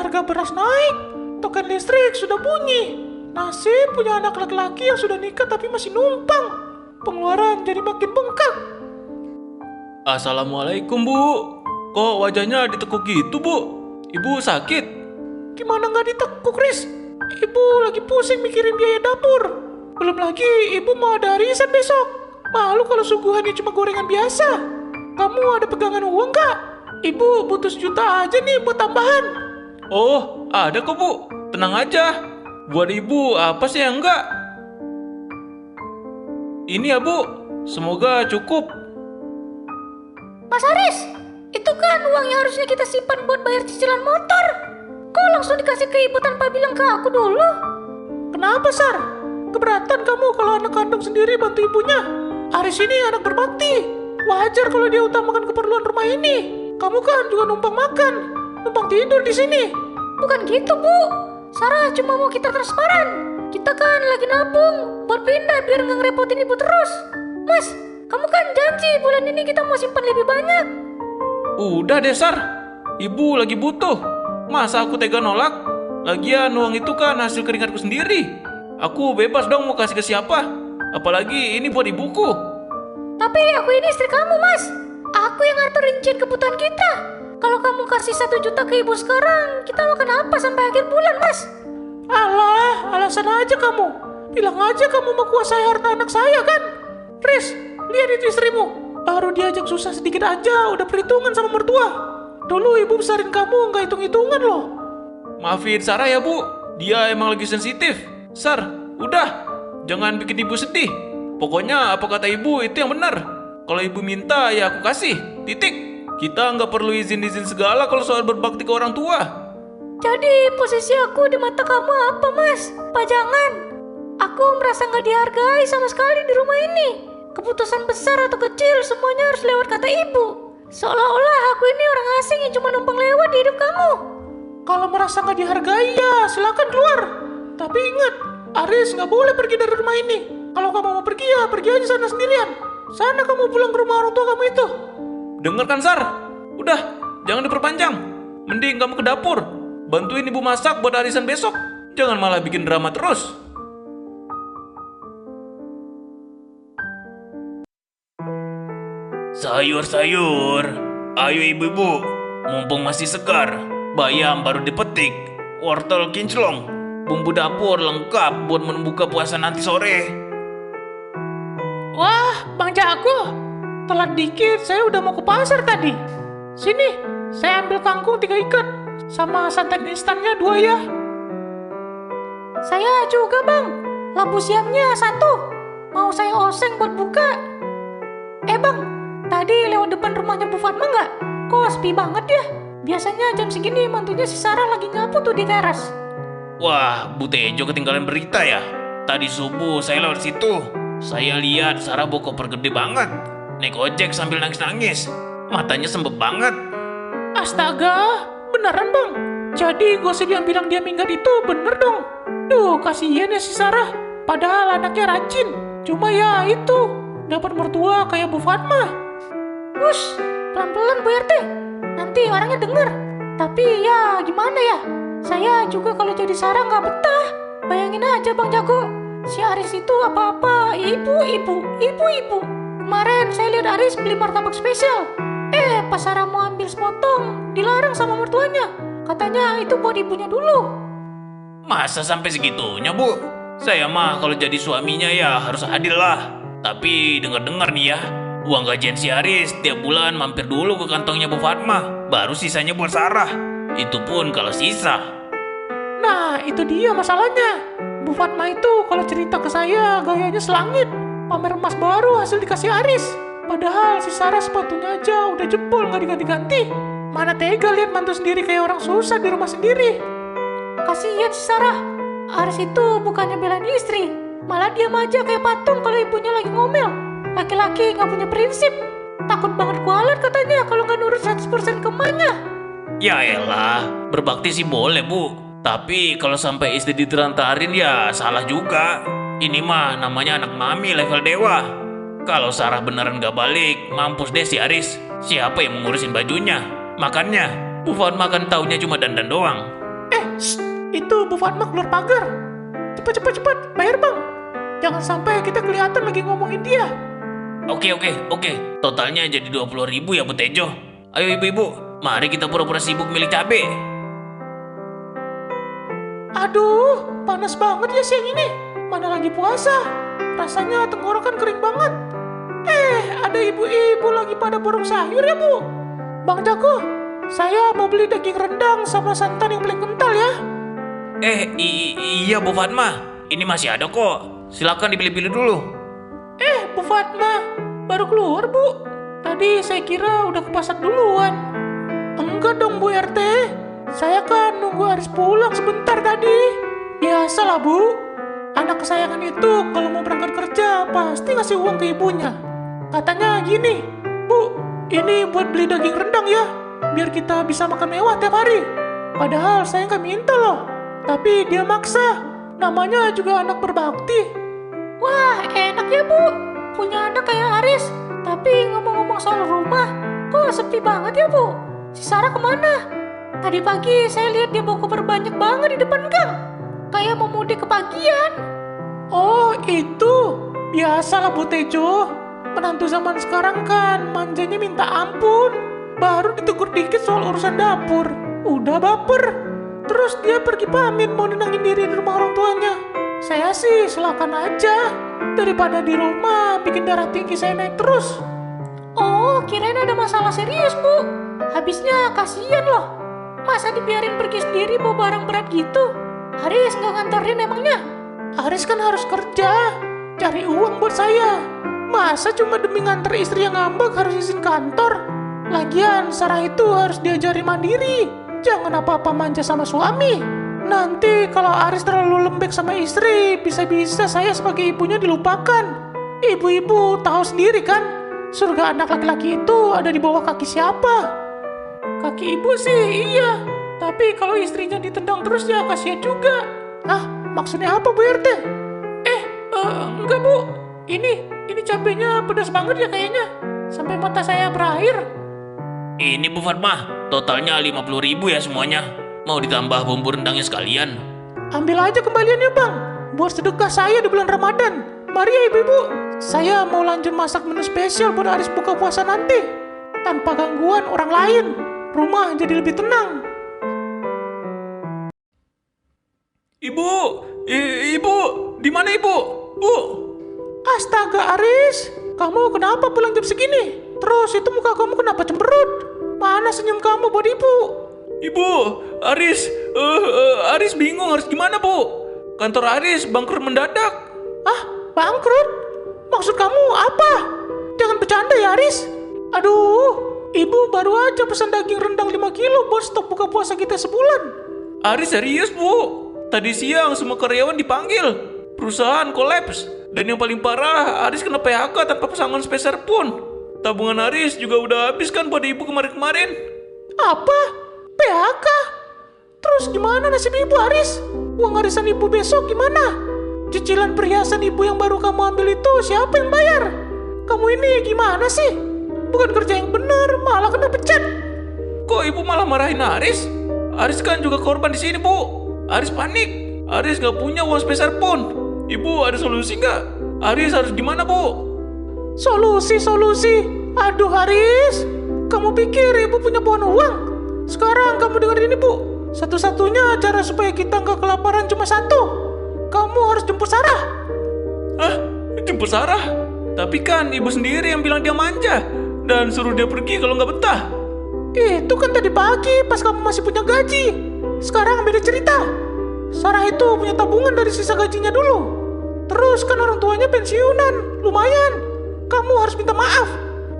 harga beras naik, token listrik sudah bunyi. Nasib punya anak laki-laki yang sudah nikah tapi masih numpang. Pengeluaran jadi makin bengkak. Assalamualaikum, Bu. Kok wajahnya ditekuk gitu, Bu? Ibu sakit? Gimana nggak ditekuk, Riz? Ibu lagi pusing mikirin biaya dapur. Belum lagi ibu mau ada arisan besok. Malu kalau suguhannya cuma gorengan biasa. Kamu ada pegangan uang nggak? Ibu butuh 1 juta aja nih buat tambahan. Oh, ada kok, Bu. Tenang aja. Buat Ibu apa sih yang enggak? Ini ya, Bu. Semoga cukup. Mas Aris, itu kan uang yang harusnya kita simpan buat bayar cicilan motor. Kok langsung dikasih ke ibu tanpa bilang ke aku dulu? Kenapa, Sar? Keberatan kamu kalau anak kandung sendiri bantu ibunya? Aris ini anak berbakti. Wajar kalau dia utamakan keperluan rumah ini. Kamu kan juga numpang makan, numpang tidur di sini. Bukan gitu, Bu. Sarah cuma mau kita transparan. Kita kan lagi nabung buat pindah biar nggak ngerepotin ibu terus. Mas, kamu kan janji bulan ini kita mau simpan lebih banyak. Udah deh, Sar. Ibu lagi butuh. Masa aku tega nolak? Lagian uang itu kan hasil keringatku sendiri. Aku bebas dong mau kasih ke siapa. Apalagi ini buat ibuku. Tapi aku ini istri kamu, Mas. Aku yang ngatur rincian kebutuhan kita. Kalau kamu kasih 1 juta ke ibu sekarang, kita makan apa sampai akhir bulan, Mas? Alah, alasan aja kamu. Bilang aja kamu mau kuasai harta anak saya kan? Riz, lihat itu istrimu. Baru diajak susah sedikit aja udah perhitungan sama mertua. Dulu ibu besarin kamu nggak hitung-hitungan loh. Maafin Sarah ya, Bu. Dia emang lagi sensitif. Sar, udah. Jangan bikin ibu sedih. Pokoknya apa kata ibu itu yang benar. Kalau ibu minta ya aku kasih. Titik. Kita nggak perlu izin-izin segala kalau soal berbakti ke orang tua. Jadi posisi aku di mata kamu apa, Mas? Pajangan. Aku merasa nggak dihargai sama sekali di rumah ini. Keputusan besar atau kecil semuanya harus lewat kata ibu. Seolah-olah aku ini orang asing yang cuma numpang lewat di hidup kamu. Kalau merasa nggak dihargai ya silakan keluar. Tapi ingat, Aris nggak boleh pergi dari rumah ini. Kalau kamu mau pergi ya pergi aja sana sendirian. Sana kamu pulang ke rumah orang tua kamu itu. Dengarkan, Sar. Udah, jangan diperpanjang. Mending kamu ke dapur. Bantuin ibu masak buat arisan besok. Jangan malah bikin drama terus. Sayur-sayur. Ayo ibu-ibu. Mumpung masih segar. Bayam baru dipetik. Wortel kinclong. Bumbu dapur lengkap buat membuka puasa nanti sore. Wah, Bang Jago. Telat dikit, saya udah mau ke pasar tadi. Sini, saya ambil kangkung 3 ikat. Sama santan instannya 2 ya. Saya juga, Bang. Labu siamnya 1. Mau saya oseng buat buka. Bang, tadi lewat depan rumahnya Bu Fatma nggak? Kok sepi banget ya? Biasanya jam segini mantunya si Sarah lagi nyapu tuh di teras. Wah, Bu Tejo ketinggalan berita ya. Tadi subuh saya lewat situ. Saya lihat Sarah bawa koper gede banget. Naik ojek sambil nangis-nangis. Matanya sembab banget. Astaga, beneran Bang? Jadi gosip yang bilang dia minggat itu bener dong? Duh, kasihan ya si Sarah. Padahal anaknya rajin. Cuma ya itu, dapat mertua kayak Bu Fatma. Ush, pelan-pelan Bu RT. Nanti orangnya denger. Tapi ya gimana ya? Saya juga kalau jadi Sarah nggak betah. Bayangin aja Bang Jago. Si Aris itu apa-apa ibu-ibu. Kemarin saya lihat Aris beli martabak spesial. Pas Sarah mau ambil sepotong, dilarang sama mertuanya. Katanya itu buat ibunya dulu. Masa sampai segitunya, Bu? Saya mah kalau jadi suaminya ya harus adil lah. Tapi dengar-dengar nih ya, uang gajian si Aris tiap bulan mampir dulu ke kantongnya Bu Fatma. Baru sisanya buat Sarah. Itu pun kalau sisa. Nah, itu dia masalahnya. Bu Fatma itu kalau cerita ke saya gayanya selangit. Pamer emas baru hasil dikasih Aris. Padahal si Sarah sepatunya aja udah jebol nggak diganti-ganti. Mana tega lihat mantu sendiri kayak orang susah di rumah sendiri. Kasihan si Sarah. Aris itu bukannya belain istri, malah diam aja kayak patung kalau ibunya lagi ngomel. Laki-laki nggak punya prinsip. Takut banget kualat katanya kalau nggak nurut 100% ke emaknya. Ya elah, berbakti sih boleh, Bu. Tapi kalau sampai istri ditelantarin ya salah juga. Ini mah namanya anak mami level dewa. Kalau Sarah beneran gak balik, mampus deh si Aris. Siapa yang mengurusin bajunya? Makannya, Bu Fatma kan taunya cuma dandan doang. shh, itu Bu Fatma keluar pagar. Cepat, bayar bang. Jangan sampai kita kelihatan lagi ngomongin dia. Oke. Totalnya jadi 20.000 ya Bu Tejo. Ayo ibu-ibu, mari kita pura-pura sibuk milih cabe. Aduh, panas banget ya siang ini. Mana lagi puasa. Rasanya tenggorokan kering banget. Ada ibu-ibu lagi pada borong sayur ya Bu. Bang Jago, saya mau beli daging rendang sama santan yang paling kental ya. Iya Bu Fatma, ini masih ada kok. Silakan dipilih-pilih dulu. Bu Fatma, baru keluar Bu. Tadi saya kira udah ke pasar duluan. Enggak dong Bu RT. Saya kan nunggu Aris pulang sebentar tadi. Biasalah Bu. Anak kesayangan itu kalau mau berangkat kerja pasti ngasih uang ke ibunya. Katanya gini, Bu, ini buat beli daging rendang ya. Biar kita bisa makan mewah tiap hari. Padahal saya nggak minta loh. Tapi dia maksa. Namanya juga anak berbakti. Wah, enak ya Bu. Punya anak kayak Aris. Tapi ngomong-ngomong soal rumah, kok sepi banget ya Bu? Si Sarah kemana? Tadi pagi saya lihat dia bawa koper banyak banget di depan gang. Kayak mau mudik ke pagian. Oh itu, biasalah Bu Tejo. Menantu zaman sekarang kan manjanya minta ampun. Baru ditegur dikit soal urusan dapur, udah baper. Terus dia pergi pamit mau nenangin diri di rumah orang tuanya. Saya sih silakan aja. Daripada di rumah bikin darah tinggi saya naik terus. Oh, kirain ada masalah serius Bu. Habisnya kasihan loh. Masa dibiarin pergi sendiri bawa barang berat gitu? Aris nggak nganterin emangnya? Aris kan harus kerja, cari uang buat saya. Masa cuma demi nganter istri yang ngambek harus izin kantor? Lagian Sarah itu harus diajari mandiri. Jangan apa-apa manja sama suami. Nanti kalau Aris terlalu lembek sama istri, bisa-bisa saya sebagai ibunya dilupakan. Ibu-ibu tahu sendiri kan, surga anak laki-laki itu ada di bawah kaki siapa? Kaki ibu sih iya, tapi kalau istrinya ditendang terus ya kasihan juga. Maksudnya apa Bu RT? Enggak Bu, ini cabenya pedas banget ya kayaknya, sampai mata saya berair. Ini Bu Fatma, totalnya 50.000 ya semuanya. Mau ditambah bumbu rendangnya sekalian. Ambil aja kembaliannya Bang, buat sedekah saya di bulan Ramadan. Mari ya ibu-ibu, saya mau lanjut masak menu spesial buat Aris buka puasa nanti. Tanpa gangguan orang lain, rumah jadi lebih tenang. Ibu, di mana ibu? Bu. Astaga Aris, kamu kenapa pulang jam segini? Terus itu muka kamu kenapa cemberut? Mana senyum kamu buat ibu? Ibu, Aris bingung harus gimana Bu? Kantor Aris bangkrut mendadak. Bangkrut? Maksud kamu apa? Jangan bercanda ya Aris. Aduh, ibu baru aja pesan daging rendang 5 kilo buat stok buka puasa kita sebulan. Aris serius Bu. Tadi siang semua karyawan dipanggil. Perusahaan kolaps. Dan yang paling parah, Aris kena PHK tanpa pesangon sepeser pun. Tabungan Aris juga udah habis kan pada ibu kemarin-kemarin. Apa? PHK? Terus gimana nasib ibu Aris? Uang arisan ibu besok gimana? Cicilan perhiasan ibu yang baru kamu ambil itu siapa yang bayar? Kamu ini gimana sih? Bukan kerja yang benar, malah kena pecat. Kok ibu malah marahin Aris? Aris kan juga korban di sini Bu. Aris panik. Aris nggak punya uang sepeser pun. Ibu ada solusi nggak? Aris harus gimana Bu? Solusi. Aduh Aris, kamu pikir ibu punya pohon uang? Sekarang kamu dengerin ini Bu. Satu-satunya cara supaya kita nggak kelaparan cuma satu. Kamu harus jemput Sarah. Jemput Sarah? Tapi kan ibu sendiri yang bilang dia manja dan suruh dia pergi kalau nggak betah. Itu kan tadi pagi pas kamu masih punya gaji. Sekarang beda cerita. Sarah itu punya tabungan dari sisa gajinya dulu. Terus kan orang tuanya pensiunan, lumayan. Kamu harus minta maaf.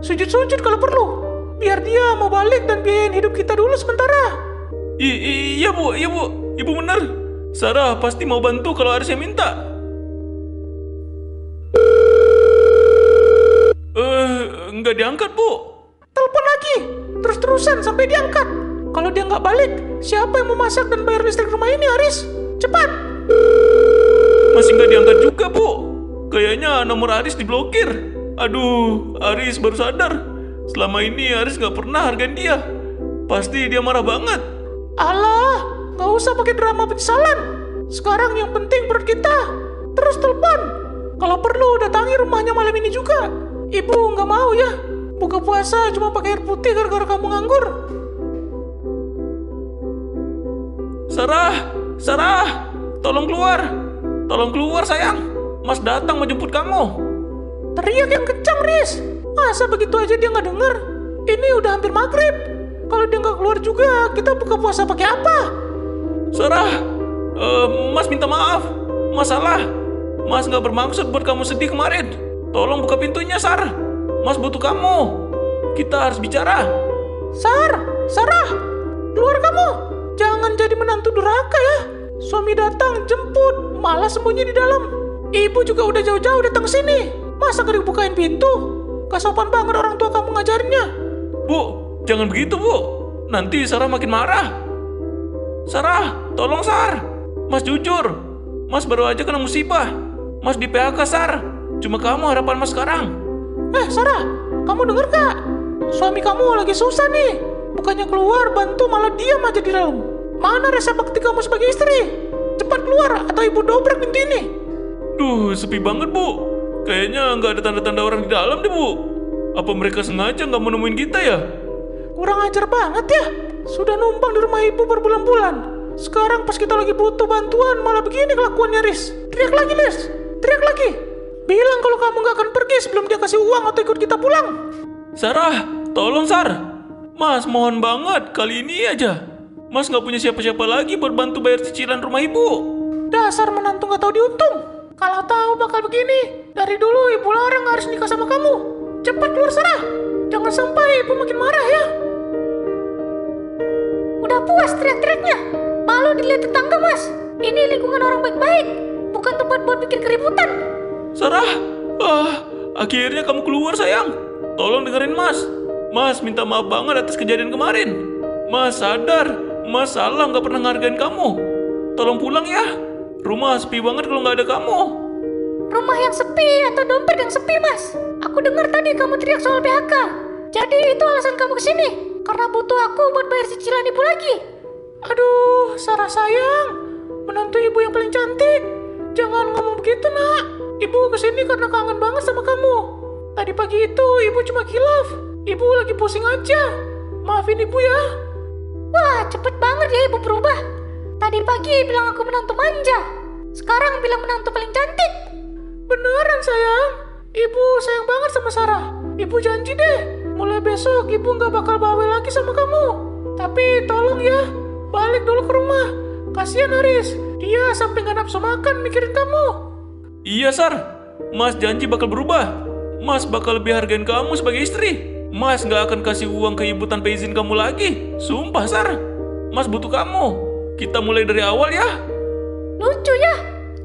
Sujud-sujud kalau perlu. Biar dia mau balik dan biayain hidup kita dulu sementara. Iya Bu. Ibu benar. Sarah pasti mau bantu kalau Aris yang minta. Nggak diangkat Bu. Telepon lagi. Terus-terusan sampai diangkat. Kalau dia nggak balik, siapa yang mau masak dan bayar listrik rumah ini Aris? Cepat. Masih nggak diangkat juga Bu. Kayaknya nomor Aris diblokir. Aduh, Aris baru sadar. Selama ini Aris nggak pernah hargain dia. Pasti dia marah banget. Alah, Gak usah pakai drama penyesalan. Sekarang yang penting perut kita. Terus telepon. Kalau perlu datangi rumahnya malam ini juga. Ibu nggak mau ya buka puasa cuma pakai air putih gara-gara kamu nganggur. Sarah, tolong keluar sayang. Mas datang mau jemput kamu. Teriak yang kencang, Riz. Masa begitu aja dia nggak denger? Ini udah hampir maghrib. Kalau dia nggak keluar juga, kita buka puasa pakai apa? Sarah, Mas minta maaf. Mas salah. Mas nggak bermaksud buat kamu sedih kemarin. Tolong buka pintunya, Sar. Mas butuh kamu. Kita harus bicara. Sarah, keluar kamu. Jangan jadi menantu durhaka ya. Suami datang, jemput, malah sembunyi di dalam. Ibu juga udah jauh-jauh datang sini. Masa gak dibukain pintu? Gak sopan banget orang tua kamu ngajarinnya. Bu, jangan begitu, Bu. Nanti Sarah makin marah. Sarah, tolong, Sar. Mas jujur. Mas baru aja kena musibah. Mas di PHK, Sar. Cuma kamu harapan Mas sekarang. Sarah, kamu denger gak? Suami kamu lagi susah nih. Bukannya keluar bantu malah diam aja di dalam. Mana rasa bakti kamu sebagai istri? Cepat keluar atau ibu dobrak pintu ini. Duh, sepi banget, Bu. Kayaknya nggak ada tanda-tanda orang di dalam deh, Bu. Apa mereka sengaja nggak mau nemuin kita ya? Kurang ajar banget ya. Sudah numpang di rumah ibu berbulan-bulan. Sekarang pas kita lagi butuh bantuan malah begini kelakuannya, Riz. Teriak lagi, Riz. Teriak lagi. Bilang kalau kamu nggak akan pergi sebelum dia kasih uang atau ikut kita pulang. Sarah, tolong, Sar. Mas, mohon banget, kali ini aja. Mas nggak punya siapa-siapa lagi buat bantu bayar cicilan rumah ibu. Dasar menantu nggak tahu diuntung. Kalau tahu bakal begini, dari dulu ibu larang harus nikah sama kamu. Cepat keluar, Sarah. Jangan sampai ibu makin marah ya. Udah puas teriak-teriaknya. Malu dilihat tetangga, Mas. Ini lingkungan orang baik-baik, bukan tempat buat bikin keributan. Sarah, akhirnya kamu keluar, sayang. Tolong dengerin Mas. Mas minta maaf banget atas kejadian kemarin. Mas sadar, Mas salah nggak pernah ngargain kamu. Tolong pulang ya. Rumah sepi banget kalau nggak ada kamu. Rumah yang sepi atau dompet yang sepi, Mas? Aku dengar tadi kamu teriak soal PHK. Jadi itu alasan kamu kesini? Karena butuh aku buat bayar cicilan ibu lagi? Aduh, Sarah sayang. Menantu ibu yang paling cantik. Jangan ngomong begitu, nak. Ibu kesini karena kangen banget sama kamu. Tadi pagi itu ibu cuma khilaf. Ibu lagi pusing aja. Maafin ibu ya. Wah, cepet banget ya ibu berubah. Tadi pagi bilang aku menantu manja. Sekarang bilang menantu paling cantik. Beneran sayang. Ibu sayang banget sama Sarah. Ibu janji deh, mulai besok ibu gak bakal bawel lagi sama kamu. Tapi tolong ya, balik dulu ke rumah. Kasian Haris, dia sampai gak nafsu makan mikirin kamu. Iya, Sar. Mas janji bakal berubah. Mas bakal lebih hargain kamu sebagai istri. Mas gak akan kasih uang ke ibu tanpa izin kamu lagi. Sumpah, Sar. Mas butuh kamu. Kita mulai dari awal ya. Lucu ya.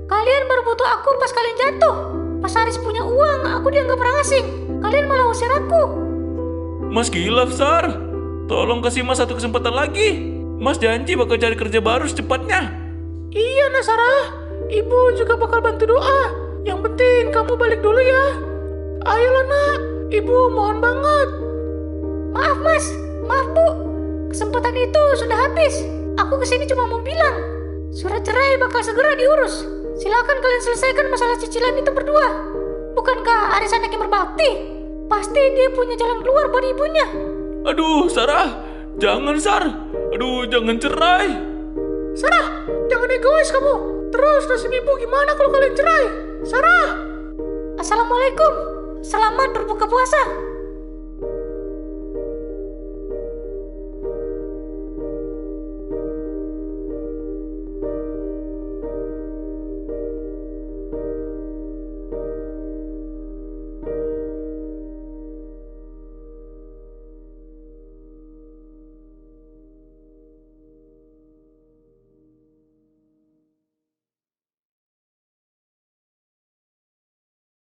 Kalian baru butuh aku pas kalian jatuh. Pas Haris punya uang, aku dianggap orang asing. Kalian malah usir aku. Mas khilaf, Sar. Tolong kasih Mas satu kesempatan lagi. Mas janji bakal cari kerja baru secepatnya. Iya, nak Sarah. Ibu juga bakal bantu doa. Yang penting kamu balik dulu ya. Ayolah, nak. Ibu mohon banget. Maaf, Mas. Maaf, Bu. Kesempatan itu sudah habis. Aku kesini cuma mau bilang, surat cerai bakal segera diurus. Silakan kalian selesaikan masalah cicilan itu berdua. Bukankah Aris anak yang berbakti? Pasti dia punya jalan keluar buat ibunya. Aduh, Sarah. Jangan, Sar. Aduh, jangan cerai. Sarah, jangan egois kamu. Terus nasib ibu gimana kalau kalian cerai? Sarah. Assalamualaikum. Selamat berbuka puasa.